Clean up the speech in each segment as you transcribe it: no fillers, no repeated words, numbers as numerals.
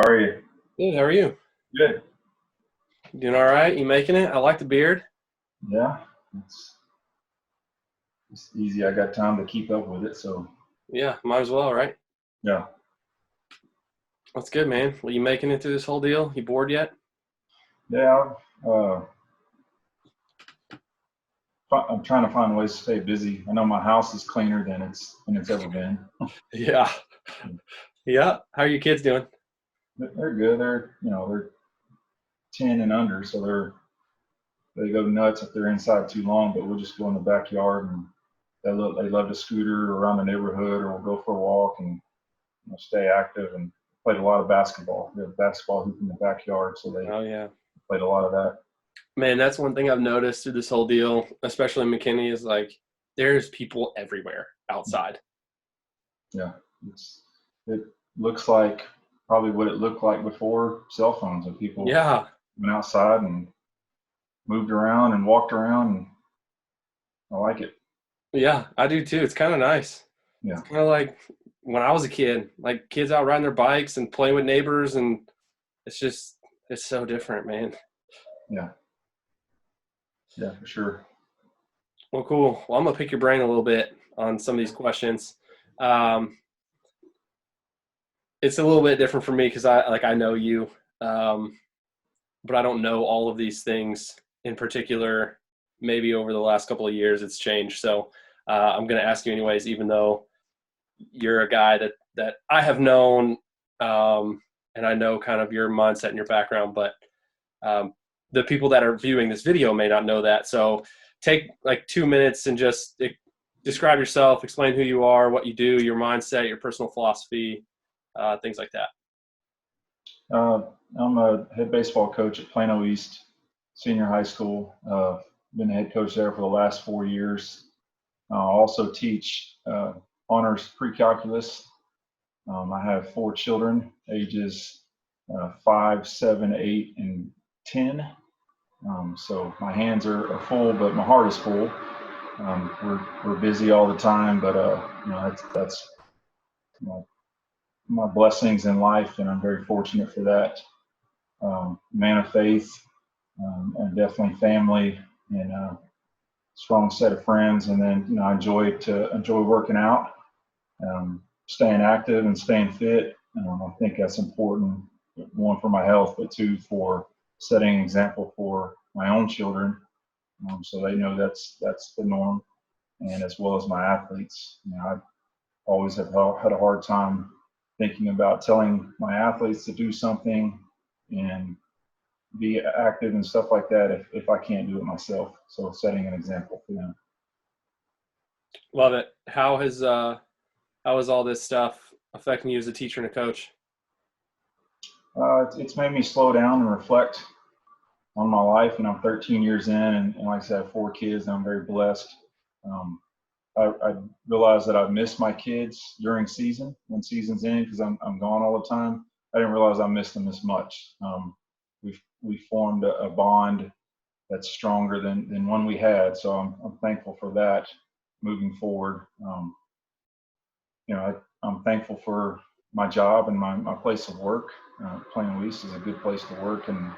How are you? Good. How are you? Good. Doing all right? You making it? I like the beard. Yeah, it's it's easy. I got time to keep up with it, so Yeah, might as well, right? yeah. That's good, man. Well, you making it through this whole deal? You bored yet? Yeah, I'm trying to find ways to stay busy. I know my house is cleaner than it's ever been. Yeah. Yeah. How are your kids doing? They're good. They're 10 and under, so they go nuts if they're inside too long. But we'll just go in the backyard and they love to scooter around the neighborhood, or we'll go for a walk and stay active. And played a lot of basketball. We have a basketball hoop in the backyard, so they Oh yeah. played a lot of that. Man, that's one thing I've noticed through this whole deal, especially in McKinney, is like there's people everywhere outside. Yeah, it looks like probably what it looked like before cell phones, and people Yeah. went outside and moved around and walked around, and I like it. Yeah, I do too. It's kind of nice. It's Yeah, kind of like when I was a kid, like kids out riding their bikes and playing with neighbors, and it's just it's so different, man. yeah, yeah, for sure. Well, cool. Well, I'm gonna pick your brain a little bit on some of these questions. Um, it's a little bit different for me because I know you, um, but I don't know all of these things in particular. Maybe over the last couple of years, it's changed. So I'm gonna ask you anyways, even though you're a guy that I have known, and I know kind of your mindset and your background, but um, the people that are viewing this video may not know that. So take like 2 minutes and just describe yourself, explain who you are, what you do, your mindset, your personal philosophy, things like that. Uh, I'm a head baseball coach at Plano East Senior High School. Been a head coach there for the last 4 years. I also teach honors pre-calculus. I have four children, ages 5, 7, 8, and 10. So my hands are full, but my heart is full. We're busy all the time, but that's my, my blessings in life, and I'm very fortunate for that. Man of faith, and definitely family, and a strong set of friends. And then I enjoy working out, staying active, and staying fit. I think that's important, one for my health, but two for setting an example for my own children, so they know that's the norm, and as well as my athletes. I always have had a hard time thinking about telling my athletes to do something and be active and stuff like that if I can't do it myself. So setting an example for them. Love it. How is all this stuff affecting you as a teacher and a coach? It's made me slow down and reflect on my life, and I'm 13 years in, and like I said, I have four kids, and I'm very blessed. Um, I realized that I've missed my kids during season, when season's in, because I'm gone all the time. I didn't realize I missed them as much. We formed a bond that's stronger than one we had, so I'm thankful for that moving forward. I'm thankful for my job and my place of work. Plano East is a good place to work, and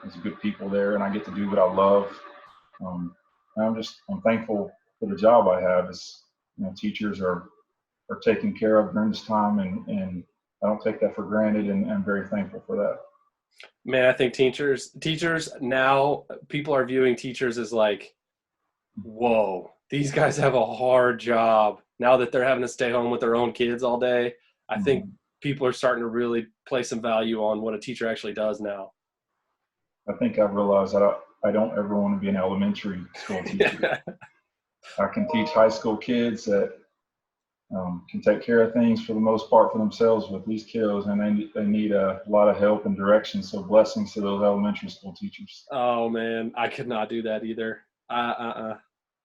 there's good people there, and I get to do what I love. And I'm thankful for the job I have. As teachers are taken care of during this time, and I don't take that for granted, and I'm very thankful for that. Man, I think teachers now, people are viewing teachers as like, whoa, these guys have a hard job now that they're having to stay home with their own kids all day. I think Mhm. people are starting to really place some value on what a teacher actually does now. I think I've realized that I don't ever want to be an elementary school teacher. I can teach high school kids that can take care of things for the most part for themselves, with these kiddos, and they need a lot of help and direction. So blessings to those elementary school teachers. Oh man, I could not do that either. I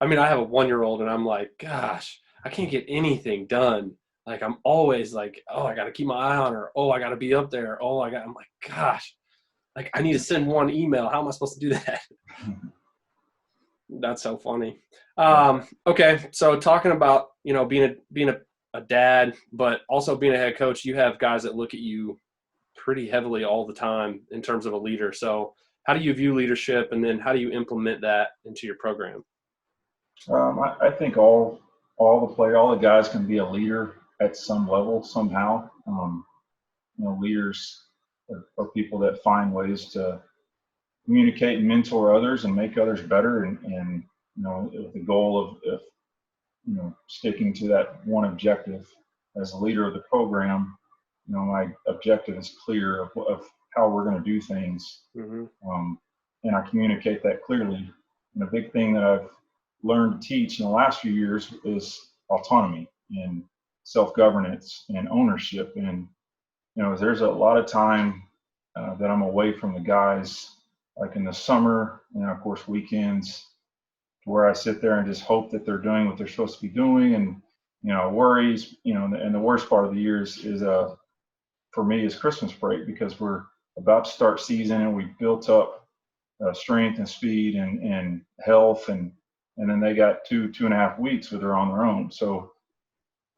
mean, I have a 1-year-old, and I'm like, gosh, I can't get anything done. Like I'm always like, oh, I got to keep my eye on her. Oh, I got to be up there. I'm like, gosh, like I need to send one email. How am I supposed to do that? That's so funny. Yeah. Okay, so talking about being a dad, but also being a head coach, you have guys that look at you pretty heavily all the time in terms of a leader. So how do you view leadership, and then how do you implement that into your program? I think all the guys can be a leader at some level somehow. Leaders are people that find ways to communicate and mentor others and make others better, and with the goal of sticking to that one objective. As a leader of the program, my objective is clear of how we're going to do things, Mm-hmm. and I communicate that clearly. And a big thing that I've learned to teach in the last few years is autonomy and self-governance and ownership. And there's a lot of time that I'm away from the guys, like in the summer, and of course weekends, where I sit there and just hope that they're doing what they're supposed to be doing, and worries. And the worst part of the year is for me is Christmas break, because we're about to start season and we've built up strength and speed and health, and then they got 2.5 weeks where they're on their own. So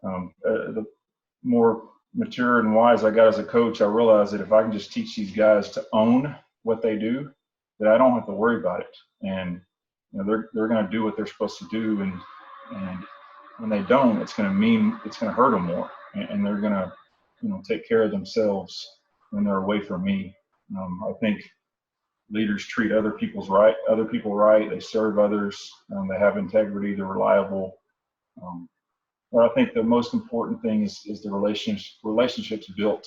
the more mature and wise I got as a coach, I realized that if I can just teach these guys to own what they do, that I don't have to worry about it. And they're going to do what they're supposed to do, and when they don't, it's going to hurt them more, and they're going to take care of themselves when they're away from me. I think leaders treat other people right. They serve others. They have integrity. They're reliable. But I think the most important thing is the relationships built.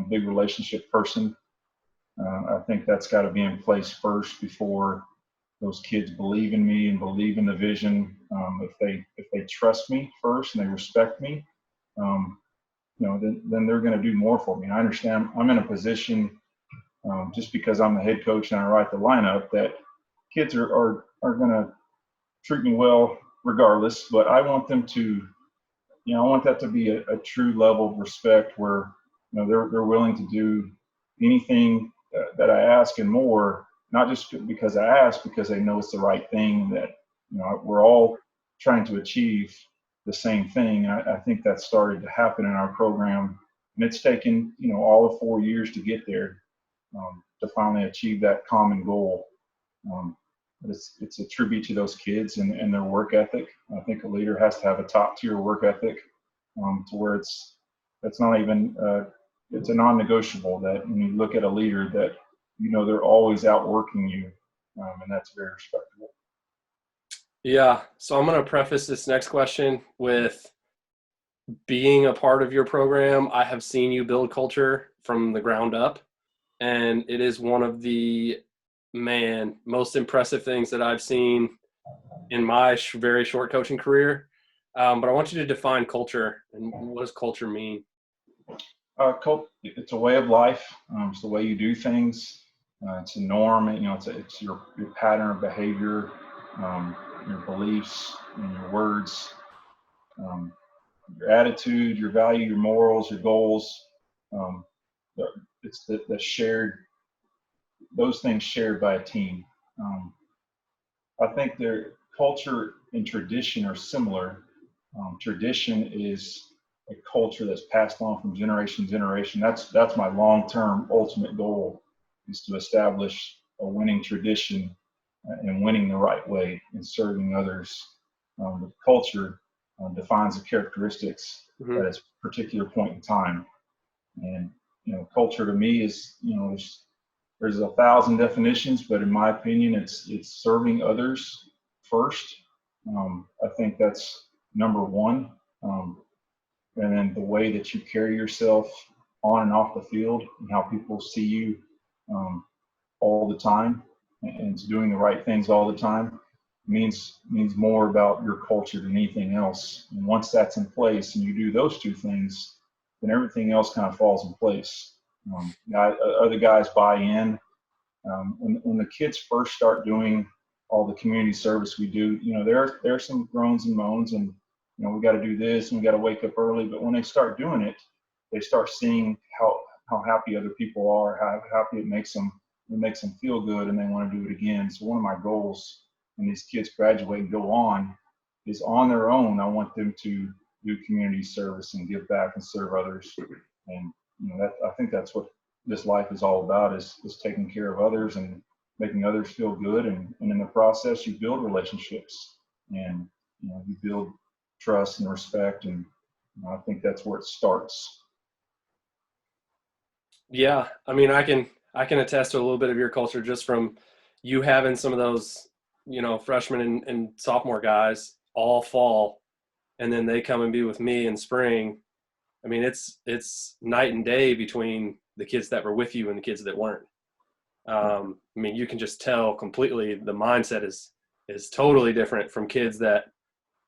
Big relationship person. I think that's got to be in place first before those kids believe in me and believe in the vision. If they trust me first and they respect me, then they're going to do more for me. And I understand I'm in a position, just because I'm the head coach and I write the lineup, that kids are going to treat me well regardless. But I want them to, I want that to be a true level of respect where they're willing to do anything that I ask and more, not just because I ask, because they know it's the right thing, that we're all trying to achieve the same thing. I think that started to happen in our program, and it's taken all of 4 years to get there, to finally achieve that common goal. But it's a tribute to those kids and their work ethic. I think a leader has to have a top tier work ethic, to where that's not even it's a non-negotiable, that when you look at a leader, that they're always outworking you, and that's very respectable. Yeah. So I'm going to preface this next question with being a part of your program. I have seen you build culture from the ground up, and it is one of the most impressive things that I've seen in my very short coaching career. But I want you to define culture, and what does culture mean? It's a way of life. It's the way you do things. It's a norm. It's your pattern of behavior, your beliefs, and your words, your attitude, your value, your morals, your goals. Um, it's the shared, those things shared by a team. I think their culture and tradition are similar. Tradition is a culture that's passed on from generation to generation. That's my long-term ultimate goal, is to establish a winning tradition, and winning the right way and serving others. The culture defines the characteristics Mm-hmm. at a particular point in time. And culture to me is, there's 1,000 definitions, but in my opinion, it's serving others first. I think that's number one. And then the way that you carry yourself on and off the field, and how people see you all the time, and doing the right things all the time, means more about your culture than anything else. And once that's in place and you do those two things, then everything else kind of falls in place. Other guys buy in. When the kids first start doing all the community service we do, there are some groans and moans, and we got to do this and we got to wake up early. But when they start doing it, they start seeing how happy other people are, how happy it makes them feel good, and they want to do it again. So one of my goals when these kids graduate and go on is, on their own, I want them to do community service and give back and serve others. And I think that's what this life is all about, is taking care of others and making others feel good. And in the process, you build relationships, and you build trust and respect. And I think that's where it starts. Yeah, I mean, I can attest to a little bit of your culture just from you having some of those, freshmen and sophomore guys all fall, and then they come and be with me in spring. I mean, it's night and day between the kids that were with you and the kids that weren't. I mean, you can just tell completely the mindset is totally different from kids that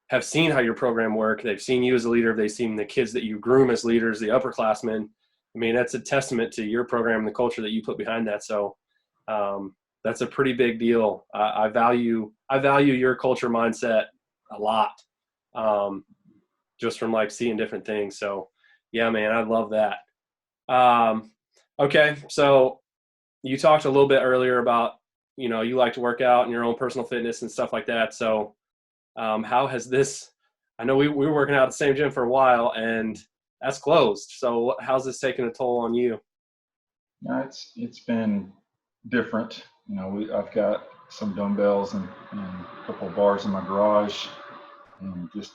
have seen how your program work. They've seen you as a leader. They've seen the kids that you groom as leaders, the upperclassmen. I mean, that's a testament to your program and the culture that you put behind that. So that's a pretty big deal. I value your culture mindset a lot, just from like seeing different things. So yeah, man, I love that. Okay, so you talked a little bit earlier about you like to work out and your own personal fitness and stuff like that. So how has this? I know we were working out at the same gym for a while, and that's closed. So how's this taking a toll on you? It's been different. I've got some dumbbells and a couple of bars in my garage, and just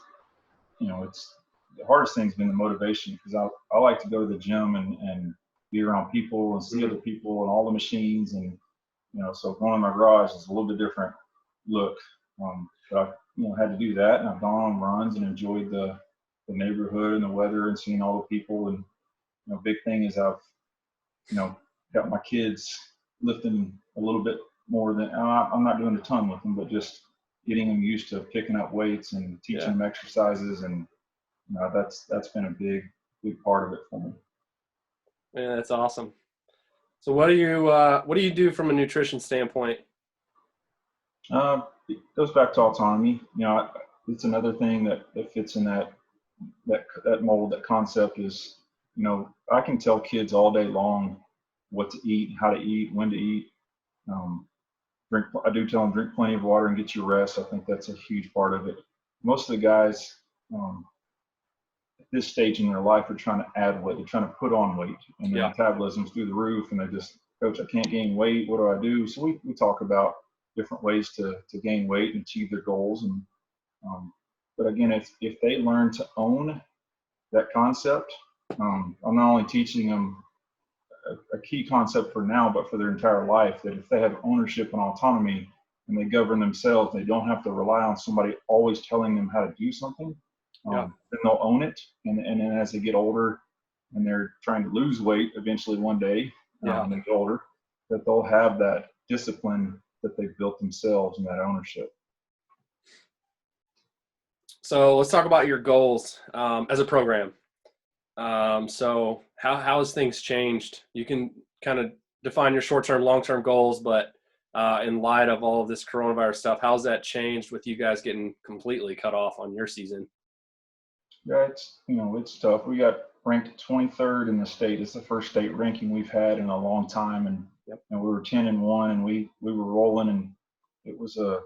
it's the hardest thing's been the motivation, because I like to go to the gym and be around people and see Mhm. other people and all the machines, and so going in my garage is a little bit different look. But I've had to do that, and I've gone on runs and enjoyed the neighborhood and the weather and seeing all the people. And big thing is I've you know, got my kids lifting a little bit more than I'm not doing a ton with them, but just getting them used to picking up weights and teaching Yeah, them exercises. And that's been a big part of it for me. yeah, that's awesome. So what do you do from a nutrition standpoint? It goes back to autonomy. It's another thing that fits in that mold. That concept is, I can tell kids all day long what to eat, how to eat, when to eat. Um, I do tell them, drink plenty of water and get your rest. I think that's a huge part of it. Most of the guys um, at this stage in their life are trying to add weight. They're trying to put on weight, and their Yeah, metabolism's through the roof. And they just, coach, I can't gain weight. What do I do? So we talk about different ways to gain weight and achieve their goals. And but again, if they learn to own that concept, I'm not only teaching them a key concept for now, but for their entire life, that if they have ownership and autonomy and they govern themselves, they don't have to rely on somebody always telling them how to do something, yeah, then they'll own it. And then as they get older and they're trying to lose weight eventually one day, yeah. when they get older, that they'll have that discipline that they've built themselves and that ownership. So let's talk about your goals as a program. So how has things changed? You can kind of define your short-term, long-term goals, but in light of all of this coronavirus stuff, how's that changed with you guys getting completely cut off on your season? Yeah, it's tough. We got ranked 23rd in the state. It's the first state ranking we've had in a long time, and Yep. we were 10-1, and we were rolling, and it was a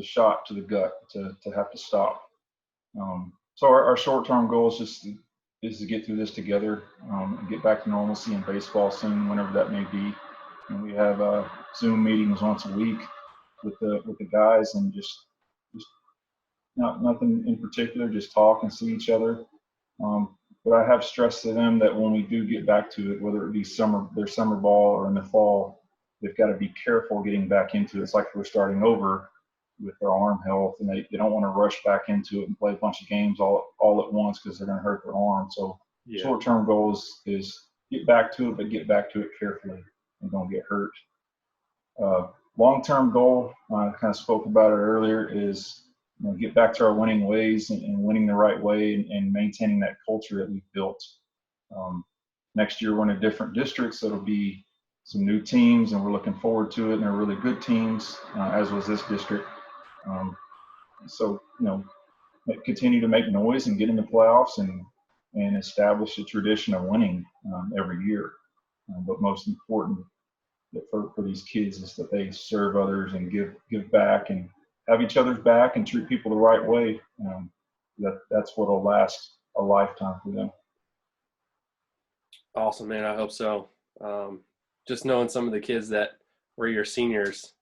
shot to the gut to have to stop. So our short-term goal is to get through this together, and get back to normalcy in baseball soon, whenever that may be. And we have Zoom meetings once a week with the guys, and just nothing in particular, just talk and see each other. But I have stressed to them that when we do get back to it, whether it be their summer ball or in the fall, they've got to be careful getting back into it. It's like we're starting over with their arm health, and they don't want to rush back into it and play a bunch of games all at once, because they're going to hurt their arm. So Yeah. short-term goals is get back to it, but get back to it carefully and don't get hurt. Uh, Long-term goal, I kind of spoke about it earlier, is get back to our winning ways and winning the right way, and maintaining that culture that we've built. Um, Next year, we're in a different district, so it'll be some new teams, and we're looking forward to it. And they're really good teams, as was this district. So, continue to make noise and get in the playoffs, and establish a tradition of winning every year. But most important, for these kids, is that they serve others and give back and have each other's back and treat people the right way. That's what'll last a lifetime for them. Awesome, man. I hope so. Just knowing some of the kids that were your seniors,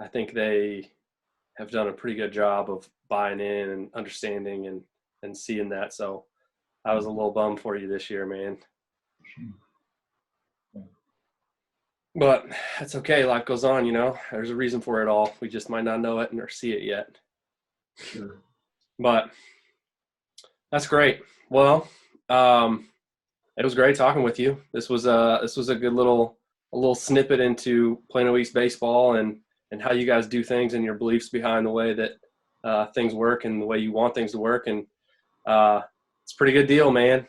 I think they have done a pretty good job of buying in and understanding and seeing that. So I was a little bummed for you this year, man. But that's okay. Life goes on, you know. There's a reason for it all. We just might not know it or see it yet. Sure. But that's great. Well, it was great talking with you. This was a good little snippet into Plano East baseball and how you guys do things and your beliefs behind the way that things work and the way you want things to work. And it's a pretty good deal, man.